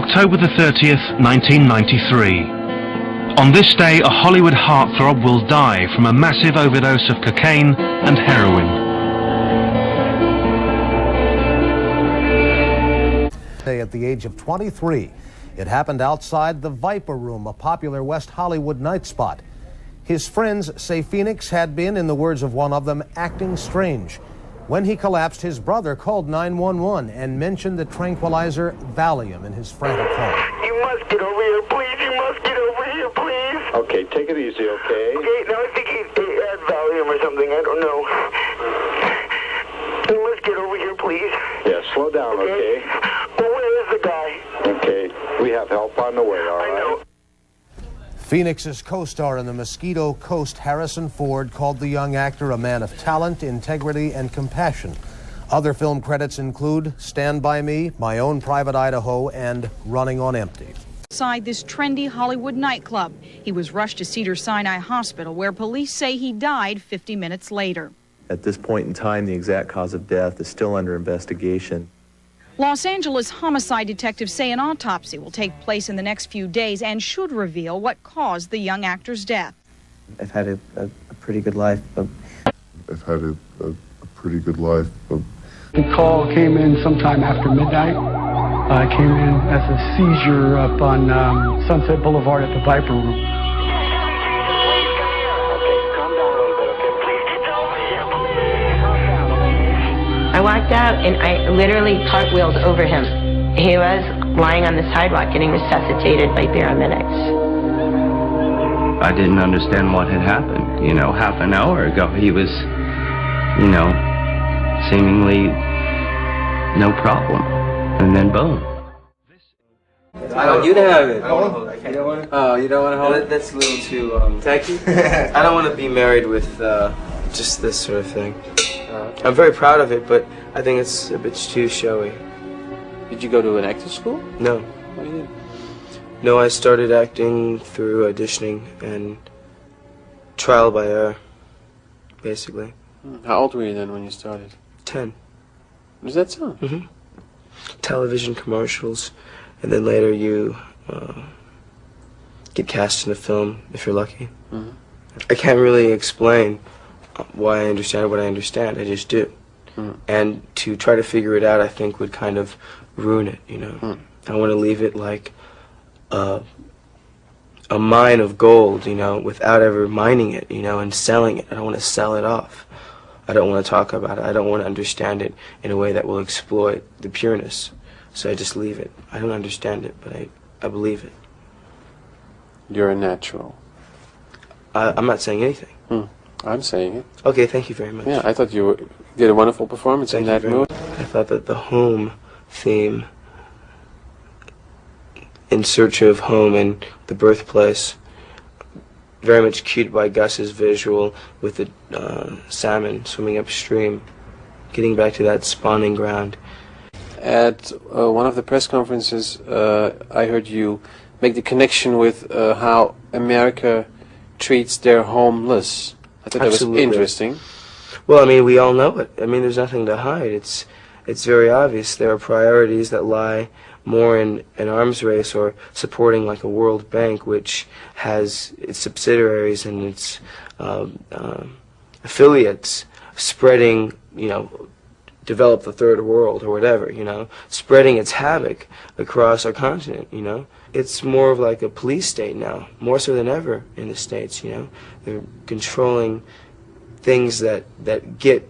October the 30th, 1993. On this day, a Hollywood heartthrob will die from a massive overdose of cocaine and heroin. At the age of 23, it happened outside the Viper Room, a popular West Hollywood night spot. His friends say Phoenix had been, in the words of one of them, acting strange. When he collapsed, his brother called 911 and mentioned the tranquilizer Valium in his frantic call. You must get over here, please. You must get over here, please. Okay, take it easy, okay? Okay, no, I think he had Valium or something. I don't know. You must get over here, please. Yeah, slow down, okay? Well, where is the guy? Okay, we have help on the way, all right? I know. Phoenix's co-star in the Mosquito Coast, Harrison Ford, called the young actor a man of talent, integrity, and compassion. Other film credits include Stand By Me, My Own Private Idaho, and Running on Empty. Inside this trendy Hollywood nightclub, he was rushed to Cedars-Sinai Hospital, where police say he died 50 minutes later. At this point in time, the exact cause of death is still under investigation. Los Angeles homicide detectives say an autopsy will take place in the next few days and should reveal what caused the young actor's death. I've had a pretty good life. I've had a pretty good life. The call came in sometime after midnight. I came in as a seizure up on Sunset Boulevard at the Viper Room. I walked out and I literally cartwheeled over him. He was lying on the sidewalk getting resuscitated by paramedics. I didn't understand what had happened. You know, half an hour ago he was, seemingly no problem. And then boom. I want you to have it. I don't want to hold it. You don't want to? Oh, you don't want to hold it? That's a little too tacky. I don't want to be married with just this sort of thing. I'm very proud of it, but I think it's a bit too showy. Did you go to an acting school? No. What do you do? No, I started acting through auditioning and trial by error, basically. How old were you then when you started? 10. Is that so? Mm-hmm. Television commercials, and then later you get cast in a film if you're lucky. Mm-hmm. I can't really explain why I understand what I understand. I just do. And to try to figure it out, I think, would kind of ruin it, I want to leave it like a mine of gold, without ever mining it, and selling it. I don't want to sell it off. I don't want to talk about it. I don't want to understand it in a way that will exploit the pureness. So I just leave it. I don't understand it, but I believe it. You're a natural. I'm not saying anything. I'm saying it. Okay, thank you very much. Yeah, I thought you did a wonderful performance in that movie. I thought that the home theme, In Search of Home and the birthplace, very much cued by Gus's visual with the salmon swimming upstream, getting back to that spawning ground. At one of the press conferences, I heard you make the connection with how America treats their homeless. I thought Absolutely. That was interesting. Well, I mean, we all know it. I mean, there's nothing to hide. It's very obvious. There are priorities that lie more in an arms race or supporting like a World Bank, which has its subsidiaries and its affiliates spreading, develop the third world or whatever, spreading its havoc across our continent, It's more of like a police state now, more so than ever in the States, They're controlling things that get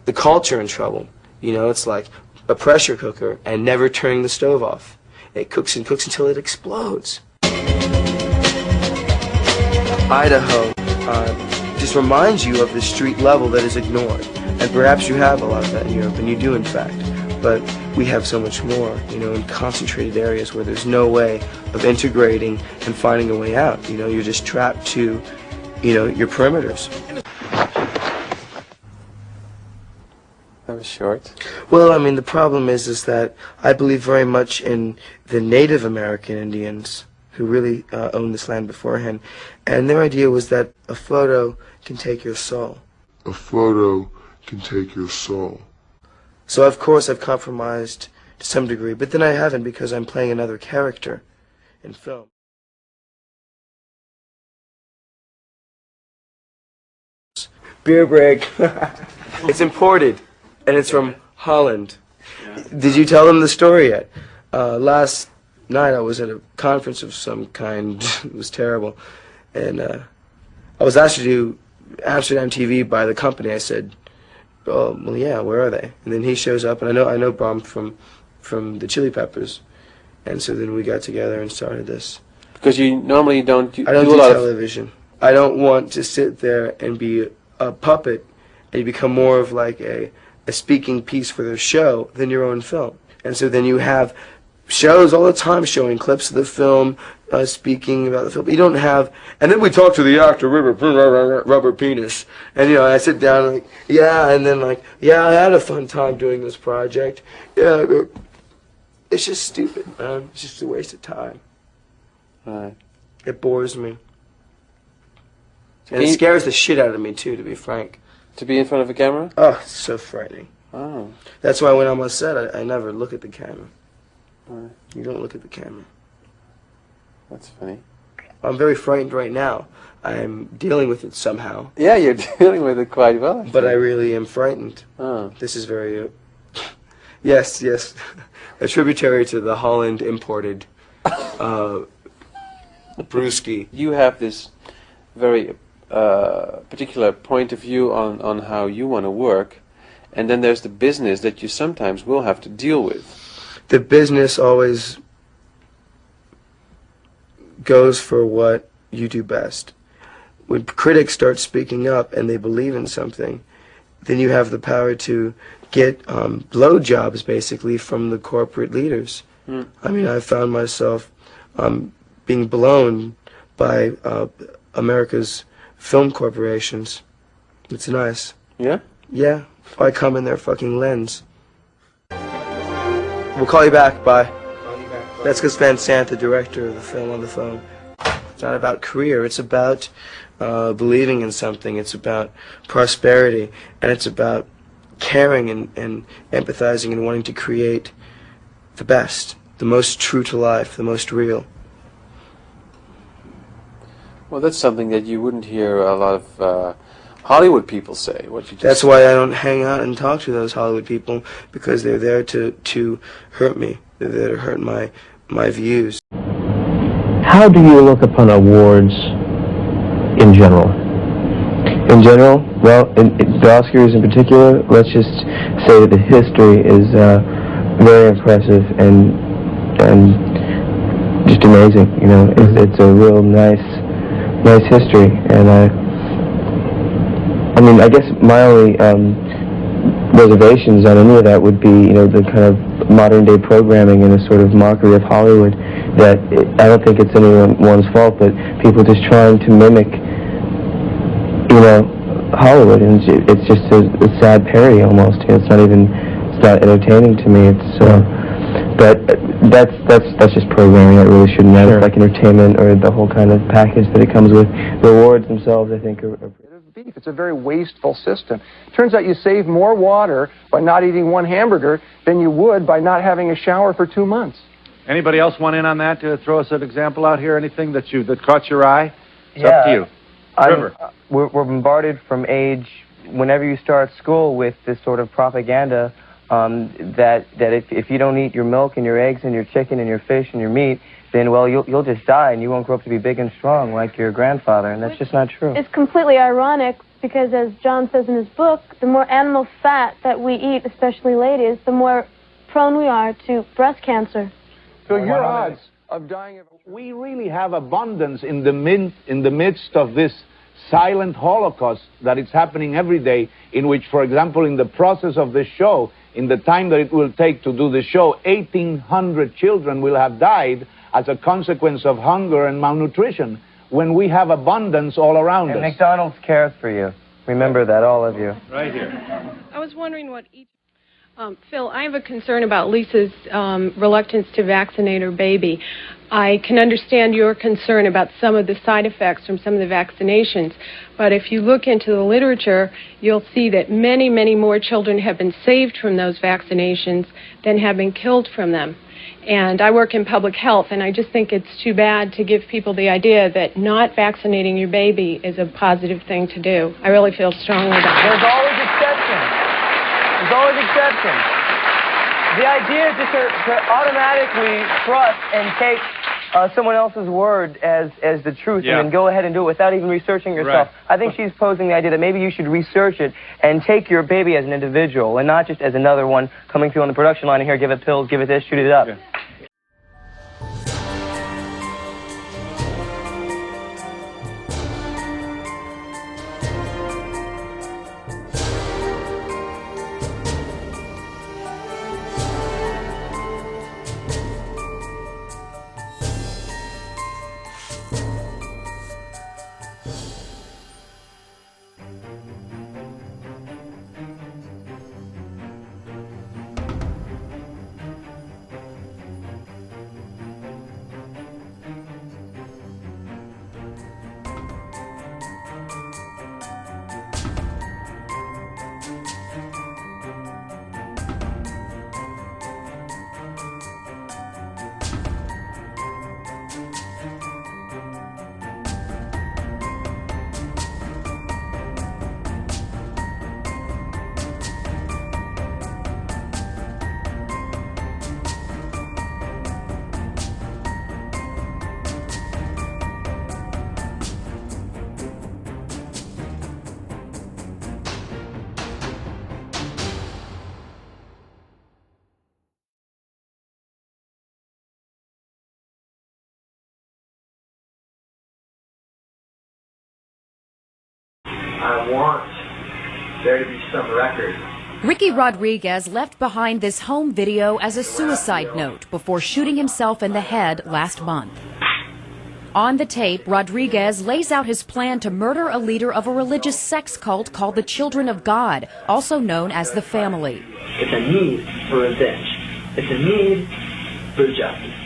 the culture in trouble. It's like a pressure cooker and never turning the stove off. It cooks and cooks until it explodes. Idaho just reminds you of the street level that is ignored. And perhaps you have a lot of that in Europe, and you do in fact. But we have so much more, in concentrated areas where there's no way of integrating and finding a way out. You're just trapped to, your perimeters. That was short. Well, I mean, the problem is that I believe very much in the Native American Indians who really owned this land beforehand. And their idea was that a photo can take your soul. A photo can take your soul. So, of course, I've compromised to some degree, but then I haven't because I'm playing another character in film. Beer break. It's imported, and it's from Holland. Did you tell them the story yet? Last night I was at a conference of some kind. It was terrible, and I was asked to do Amsterdam TV by the company. I said, "Oh, well, yeah. Where are they?" And then he shows up, and I know Brom from the Chili Peppers, and so then we got together and started this. Because you normally don't do, I don't do do a lot television. I don't want to sit there and be a puppet, and you become more of like a speaking piece for the show than your own film. And so then you have shows all the time showing clips of the film, speaking about the film. You don't have, and then we talk to the actor, Rubber Penis, and I sit down and like, yeah, and then like, yeah, I had a fun time doing this project. Yeah, it's just stupid, man. It's just a waste of time. Right. It bores me. And it scares the shit out of me, too, to be frank. To be in front of a camera? Oh, it's so frightening. Oh. That's why when I'm on set, I never look at the camera. Right. You don't look at the camera. That's funny. I'm very frightened right now. I'm dealing with it somehow. Yeah, you're dealing with it quite well. But I really am frightened. Oh. This is very... yes. A tributary to the Holland imported brewski. You have this very particular point of view on how you want to work, and then there's the business that you sometimes will have to deal with. The business always goes for what you do best. When critics start speaking up and they believe in something, then you have the power to get blowjobs, basically, from the corporate leaders. I mean, I found myself being blown by America's film corporations. It's nice. Yeah? Yeah. I come in their fucking lens. We'll call you back. Bye. That's because Van Sant, the director of the film, on the phone. It's not about career. It's about believing in something. It's about prosperity. And it's about caring and empathizing and wanting to create the best, the most true to life, the most real. Well, that's something that you wouldn't hear a lot of Hollywood people say. What you just That's why I don't hang out and talk to those Hollywood people, because they're there to hurt me. They're there to hurt my views. How do you look upon awards in general? In general, well, the Oscars in particular, let's just say that the history is very impressive and just amazing. It's a real nice history, and I mean, I guess my only reservations on any of that would be, the kind of modern-day programming and a sort of mockery of Hollywood that I don't think it's anyone's fault, but people just trying to mimic, Hollywood, and it's just a sad parody almost. It's not entertaining to me. But that's just programming. That really shouldn't matter. Sure. Like entertainment or the whole kind of package that it comes with. The awards themselves, I think, are beef. It's a very wasteful system. Turns out you save more water by not eating one hamburger than you would by not having a shower for 2 months. Anybody else want in on that? To throw us an example out here? Anything that caught your eye? It's up to you. River. We're bombarded from age, whenever you start school, with this sort of propaganda that if you don't eat your milk and your eggs and your chicken and your fish and your meat, then, well, you'll just die and you won't grow up to be big and strong like your grandfather, and that's just not true. It's completely ironic because, as John says in his book, the more animal fat that we eat, especially ladies, the more prone we are to breast cancer. So your odds of dying of... We really have abundance in the midst of this silent Holocaust that is happening every day, in which, for example, in the process of this show, in the time that it will take to do the show, 1,800 children will have died as a consequence of hunger and malnutrition, when we have abundance all around us. And McDonald's cares for you. Remember that, all of you. Right here. I was wondering what each... Phil, I have a concern about Lisa's reluctance to vaccinate her baby. I can understand your concern about some of the side effects from some of the vaccinations, but if you look into the literature, you'll see that many, many more children have been saved from those vaccinations than have been killed from them. And I work in public health, and I just think it's too bad to give people the idea that not vaccinating your baby is a positive thing to do. I really feel strongly about it. There's always exceptions. There's always exceptions. The idea is just to automatically trust and take someone else's word as the truth and then go ahead and do it without even researching yourself. Right. I think she's posing the idea that maybe you should research it and take your baby as an individual and not just as another one coming through on the production line and here, give it pills, give it this, shoot it up. Yeah. I want there to be some record. Ricky Rodriguez left behind this home video as a suicide note before shooting himself in the head last month. On the tape, Rodriguez lays out his plan to murder a leader of a religious sex cult called the Children of God, also known as the Family. It's a need for revenge. It's a need for justice.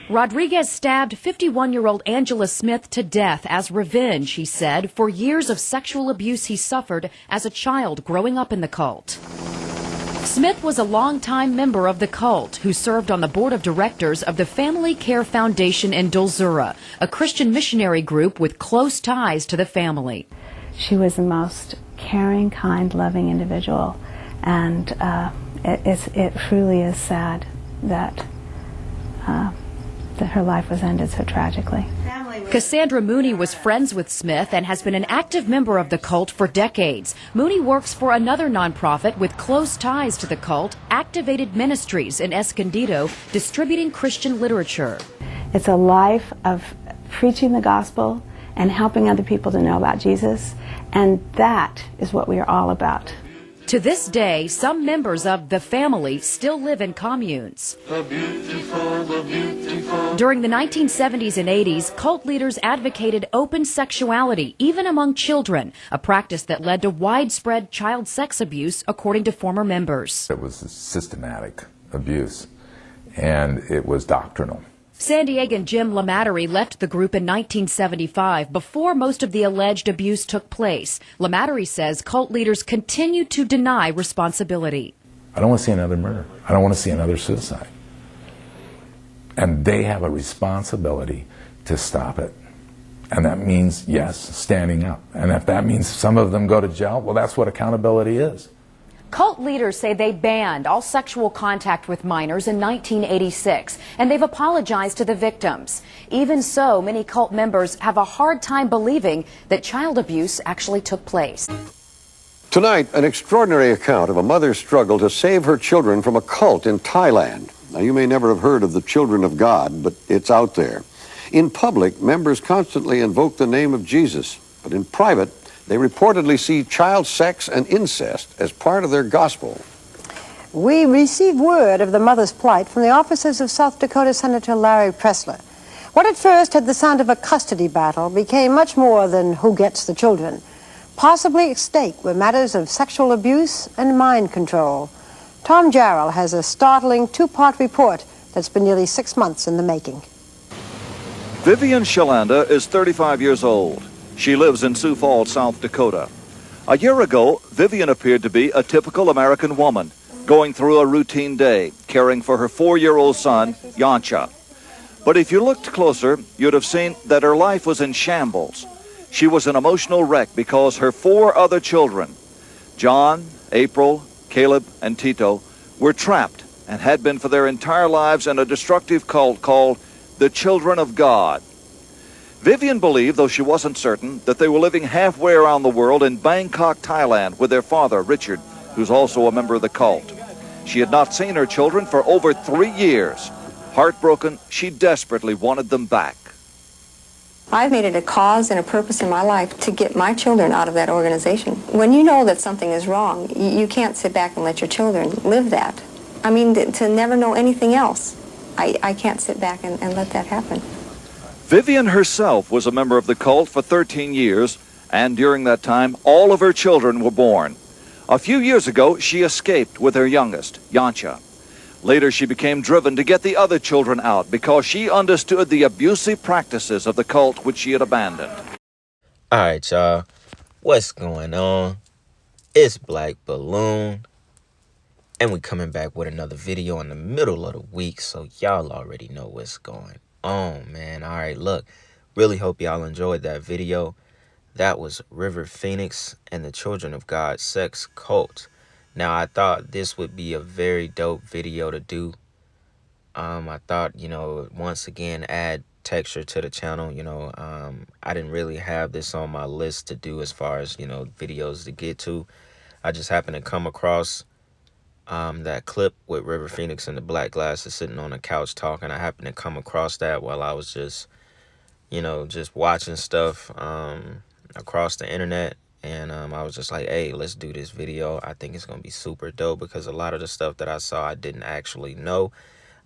Rodriguez stabbed 51-year-old Angela Smith to death as revenge, he said, for years of sexual abuse he suffered as a child growing up in the cult. Smith was a longtime member of the cult who served on the board of directors of the Family Care Foundation in Dulzura, a Christian missionary group with close ties to the family. She was the most caring, kind, loving individual, and it truly is sad that her life was ended so tragically. Cassandra Mooney was friends with Smith and has been an active member of the cult for decades. Mooney works for another nonprofit with close ties to the cult, Activated Ministries in Escondido, distributing Christian literature. It's a life of preaching the gospel and helping other people to know about Jesus, and that is what we are all about. To this day, some members of the family still live in communes. During the 1970s and 80s, cult leaders advocated open sexuality, even among children, a practice that led to widespread child sex abuse, according to former members. It was systematic abuse, and it was doctrinal. San Diegan Jim LaMattery left the group in 1975 before most of the alleged abuse took place. LaMattery says cult leaders continue to deny responsibility. I don't want to see another murder. I don't want to see another suicide. And they have a responsibility to stop it. And that means, yes, standing up. And if that means some of them go to jail, well, that's what accountability is. Cult leaders say they banned all sexual contact with minors in 1986, and they've apologized to the victims. Even so, many cult members have a hard time believing that child abuse actually took place. Tonight, an extraordinary account of a mother's struggle to save her children from a cult in Thailand. Now, you may never have heard of the Children of God, but it's out there. In public, members constantly invoke the name of Jesus, but in private, they reportedly see child sex and incest as part of their gospel. We received word of the mother's plight from the offices of South Dakota Senator Larry Pressler. What at first had the sound of a custody battle became much more than who gets the children. Possibly at stake were matters of sexual abuse and mind control. Tom Jarrell has a startling two-part report that's been nearly 6 months in the making. Vivian Shalanda is 35 years old. She lives in Sioux Falls, South Dakota. A year ago, Vivian appeared to be a typical American woman, going through a routine day, caring for her 4-year-old son, Yancha. But if you looked closer, you'd have seen that her life was in shambles. She was an emotional wreck because her 4 other children, John, April, Caleb, and Tito, were trapped and had been for their entire lives in a destructive cult called the Children of God. Vivian believed, though she wasn't certain, that they were living halfway around the world in Bangkok, Thailand, with their father, Richard, who's also a member of the cult. She had not seen her children for over 3 years. Heartbroken, she desperately wanted them back. I've made it a cause and a purpose in my life to get my children out of that organization. When you know that something is wrong, you can't sit back and let your children live that. I mean, to never know anything else. I can't sit back and let that happen. Vivian herself was a member of the cult for 13 years, and during that time, all of her children were born. A few years ago, she escaped with her youngest, Yancha. Later, she became driven to get the other children out because she understood the abusive practices of the cult which she had abandoned. All right, y'all. What's going on? It's Black Balloon. And we're coming back with another video in the middle of the week, so y'all already know what's going on, man. All right, look. Really hope y'all enjoyed that video. That was River Phoenix and the Children of God sex cult. Now, I thought this would be a very dope video to do. I thought, once again, add texture to the channel. I didn't really have this on my list to do as far as, videos to get to. I just happened to come across that clip with River Phoenix and the black glasses sitting on the couch talking. I happened to come across that while I was just, just watching stuff across the internet. And I was just like, hey, let's do this video. I think it's going to be super dope because a lot of the stuff that I saw, I didn't actually know.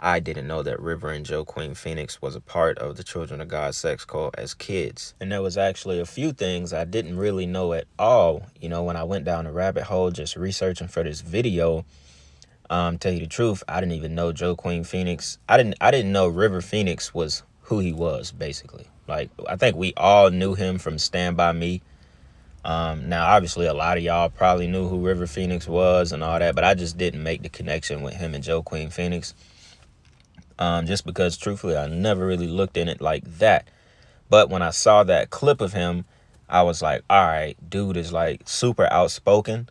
I didn't know that River and Joe Queen Phoenix was a part of the Children of God sex cult as kids. And there was actually a few things I didn't really know at all. When I went down the rabbit hole just researching for this video, tell you the truth, I didn't even know Joe Queen Phoenix. I didn't know River Phoenix was who he was, basically. Like, I think we all knew him from Stand By Me. Now, obviously, a lot of y'all probably knew who River Phoenix was and all that, but I just didn't make the connection with him and Joe Queen Phoenix. Just because, truthfully, I never really looked in it like that. But when I saw that clip of him, I was like, all right, dude is like super outspoken.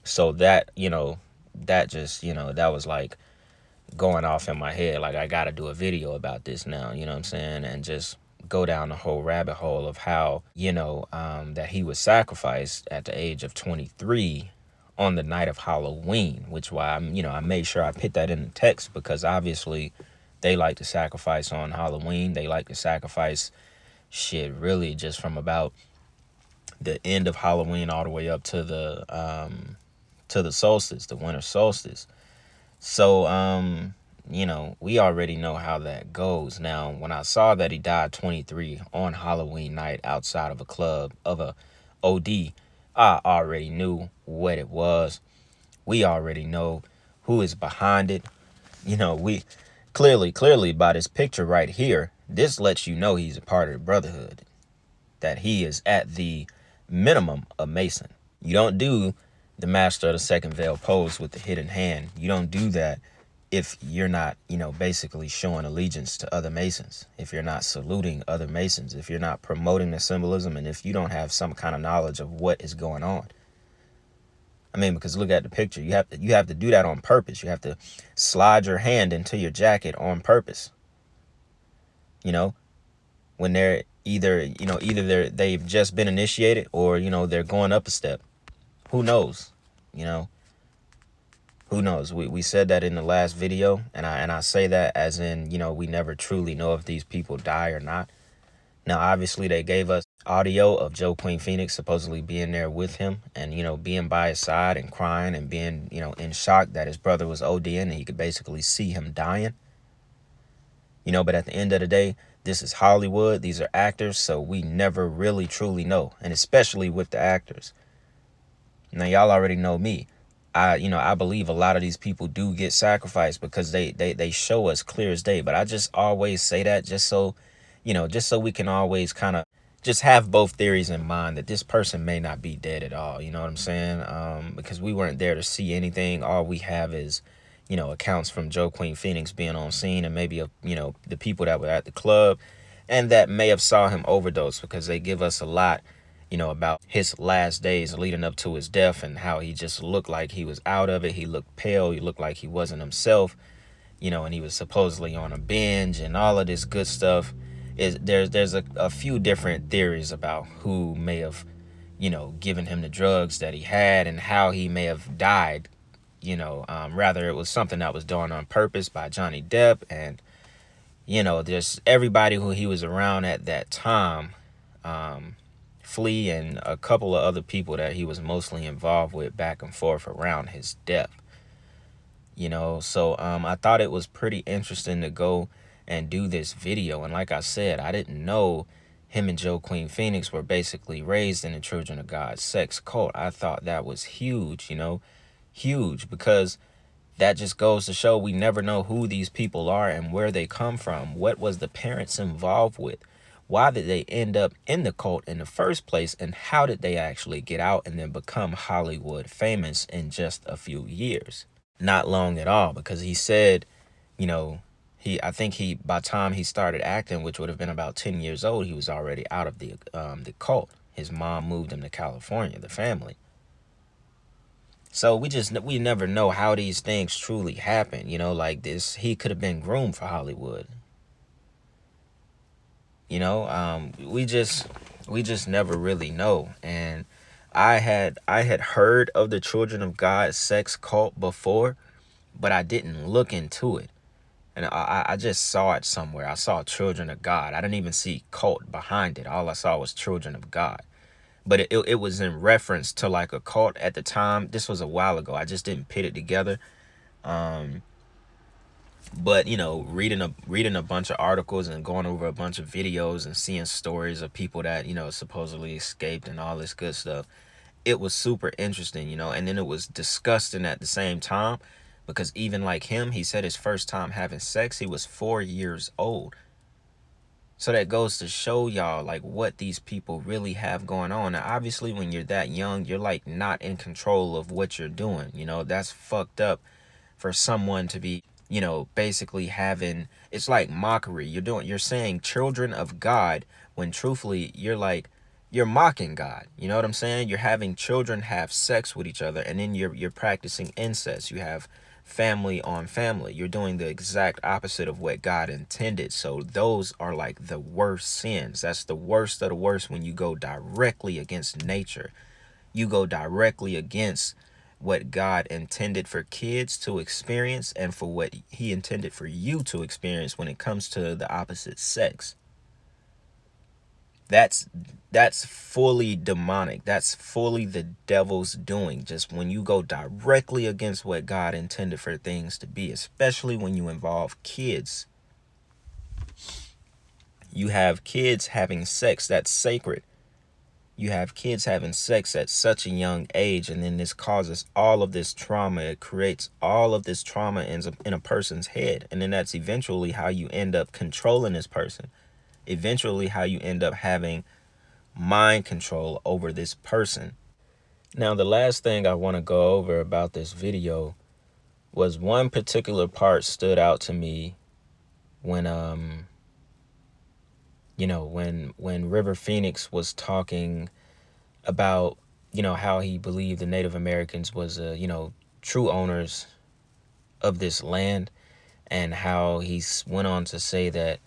So that, that just, that was like going off in my head. Like, I got to do a video about this now, you know what I'm saying? And just go down the whole rabbit hole of how, that he was sacrificed at the age of 23 on the night of Halloween, which why I made sure I put that in the text because obviously they like to sacrifice on Halloween. They like to sacrifice shit really just from about the end of Halloween all the way up to the solstice, the winter solstice. So, we already know how that goes. Now, when I saw that he died 23 on Halloween night outside of a club, of a OD, I already knew what it was. We already know who is behind it. We clearly by this picture right here, this lets you know he's a part of the Brotherhood, that he is at the minimum a Mason. You don't do the Master of the Second Veil pose with the hidden hand. You don't do that if you're not, basically showing allegiance to other Masons, if you're not saluting other Masons, if you're not promoting the symbolism, and if you don't have some kind of knowledge of what is going on. I mean, because look at the picture. You have to do that on purpose. You have to slide your hand into your jacket on purpose. When they're either they've just been initiated or, they're going up a step. Who knows? Who knows? We said that in the last video, and I say that as in, we never truly know if these people die or not. Now, obviously, they gave us audio of Joe Queen Phoenix supposedly being there with him and, being by his side and crying and being, in shock that his brother was ODing and he could basically see him dying. But at the end of the day, this is Hollywood. These are actors, so we never really truly know, and especially with the actors. Now, y'all already know me. I believe a lot of these people do get sacrificed because they show us clear as day. But I just always say that just so, you know, just so we can always kind of just have both theories in mind, that this person may not be dead at all. You know what I'm saying? Because we weren't there to see anything. All we have is, you know, accounts from Joaquin Phoenix being on scene, and maybe, you know, the people that were at the club and that may have saw him overdose, because they give us a lot, you know, about his last days leading up to his death and how he just looked like he was out of it. He looked pale. He looked like he wasn't himself, you know, and he was supposedly on a binge and all of this good stuff. There's a few different theories about who may have, you know, given him the drugs that he had and how he may have died. You know, rather it was something that was done on purpose by Johnny Depp, and, you know, there's everybody who he was around at that time, Flea and a couple of other people that he was mostly involved with back and forth around his death. You know, so I thought it was pretty interesting to go and do this video. And like I said, I didn't know him and Joaquin Phoenix were basically raised in the Children of God sex cult. I thought that was huge, you know, huge, because that just goes to show we never know who these people are and where they come from. What was the parents involved with? Why did they end up in the cult in the first place? And how did they actually get out and then become Hollywood famous in just a few years? Not long at all, because he said, you know, I think by the time he started acting, which would have been about 10 years old, he was already out of the cult. His mom moved him to California, the family. So we never know how these things truly happen. You know, like this, he could have been groomed for Hollywood. You know, we just never really know. And I had heard of the Children of God sex cult before, but I didn't look into it. And I just saw it somewhere. I saw Children of God. I didn't even see cult behind it. All I saw was Children of God. But it was in reference to like a cult at the time. This was a while ago. I just didn't put it together. But, you know, reading a bunch of articles and going over a bunch of videos and seeing stories of people that, you know, supposedly escaped and all this good stuff, it was super interesting, you know. And then it was disgusting at the same time, because even like him, he said his first time having sex, he was 4 years old. So that goes to show y'all like what these people really have going on. Now, obviously, when you're that young, you're like not in control of what you're doing. You know, that's fucked up for someone to be, you know, basically having, it's like mockery. You're saying Children of God when truthfully you're mocking God. You know what I'm saying? You're having children have sex with each other, and then you're practicing incest. You have family on family. You're doing the exact opposite of what God intended. So those are like the worst sins. That's the worst of the worst when you go directly against nature. You go directly against what God intended for kids to experience and for what he intended for you to experience when it comes to the opposite sex. That's fully demonic. That's fully the devil's doing. Just when you go directly against what God intended for things to be, especially when you involve kids. You have kids having sex that's sacred. You have kids having sex at such a young age, and then this causes all of this trauma. It creates all of this trauma in a person's head, and then that's eventually how you end up controlling this person. Eventually how you end up having mind control over this person. Now, the last thing I want to go over about this video was one particular part stood out to me when you know, when River Phoenix was talking about, you know, how he believed the Native Americans was you know, true owners of this land, and how he went on to say that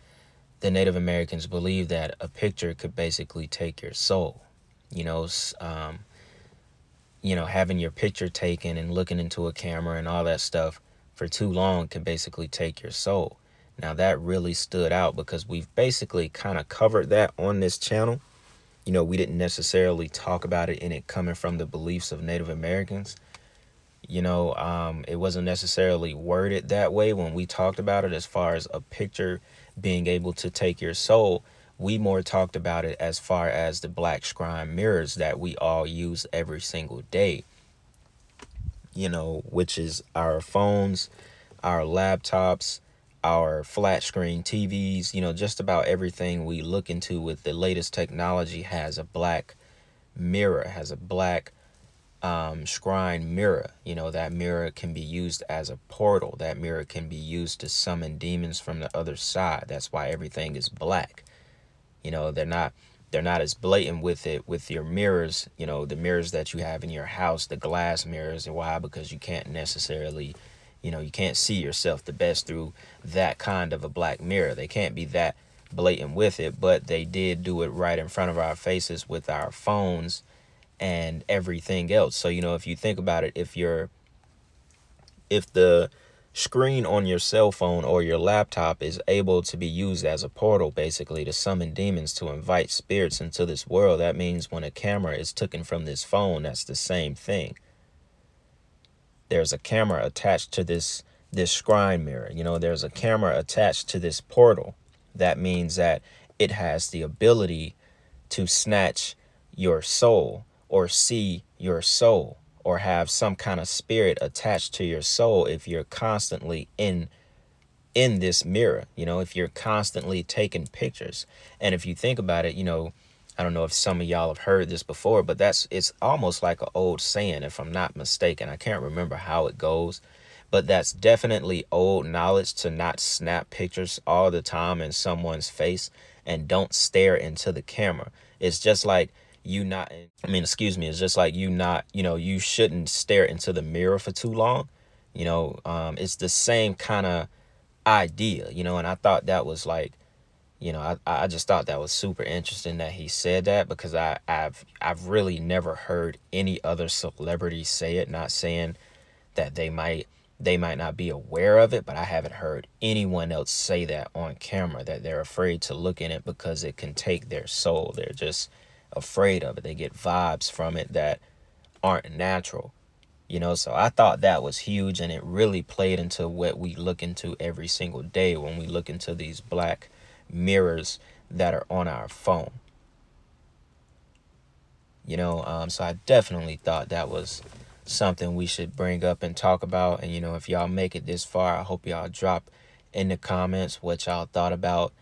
the Native Americans believe that a picture could basically take your soul. You know, having your picture taken and looking into a camera and all that stuff for too long can basically take your soul. Now, that really stood out because we've basically kind of covered that on this channel. You know, we didn't necessarily talk about it in it coming from the beliefs of Native Americans. You know, it wasn't necessarily worded that way when we talked about it as far as a picture being able to take your soul. We more talked about it as far as the black scrying mirrors that we all use every single day. You know, which is our phones, our laptops, our flat screen TVs, you know, just about everything we look into with the latest technology has a black mirror, has a black scrying mirror. You know, that mirror can be used as a portal. That mirror can be used to summon demons from the other side. That's why everything is black. You know, they're not as blatant with it with your mirrors, you know, the mirrors that you have in your house, the glass mirrors. Why? Because you can't necessarily, you know, you can't see yourself the best through that kind of a black mirror. They can't be that blatant with it, but they did do it right in front of our faces with our phones and everything else. So, you know, if you think about it, if the screen on your cell phone or your laptop is able to be used as a portal, basically to summon demons, to invite spirits into this world, that means when a camera is taken from this phone, that's the same thing. There's a camera attached to this scrying mirror. You know, there's a camera attached to this portal. That means that it has the ability to snatch your soul or see your soul, or have some kind of spirit attached to your soul if you're constantly in this mirror, you know, if you're constantly taking pictures. And if you think about it, you know, I don't know if some of y'all have heard this before, but it's almost like an old saying, if I'm not mistaken. I can't remember how it goes, but that's definitely old knowledge, to not snap pictures all the time in someone's face and don't stare into the camera. It's just like it's just like you shouldn't stare into the mirror for too long. You know, it's the same kind of idea, you know, and I thought that was like, you know, I just thought that was super interesting that he said that, because I've really never heard any other celebrity say it, not saying that they might not be aware of it, but I haven't heard anyone else say that on camera, that they're afraid to look in it because it can take their soul. They're just afraid of it. They get vibes from it that aren't natural, you know. So I thought that was huge, and it really played into what we look into every single day when we look into these black mirrors that are on our phone, you know. So I definitely thought that was something we should bring up and talk about. And, you know, if y'all make it this far, I hope y'all drop in the comments what y'all thought about,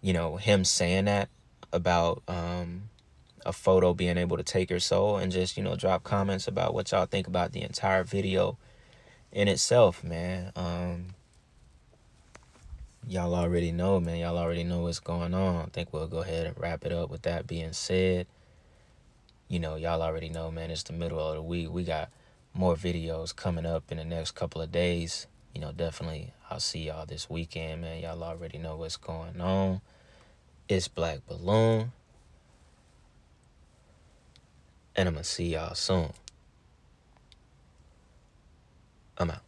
you know, him saying that about a photo being able to take your soul, and just, you know, drop comments about what y'all think about the entire video in itself, man. Y'all already know, man. Y'all already know what's going on. I think we'll go ahead and wrap it up with that being said. You know, y'all already know, man, it's the middle of the week. We got more videos coming up in the next couple of days. You know, definitely I'll see y'all this weekend, man. Y'all already know what's going on. It's Black Balloon, and I'm gonna see y'all soon. I'm out.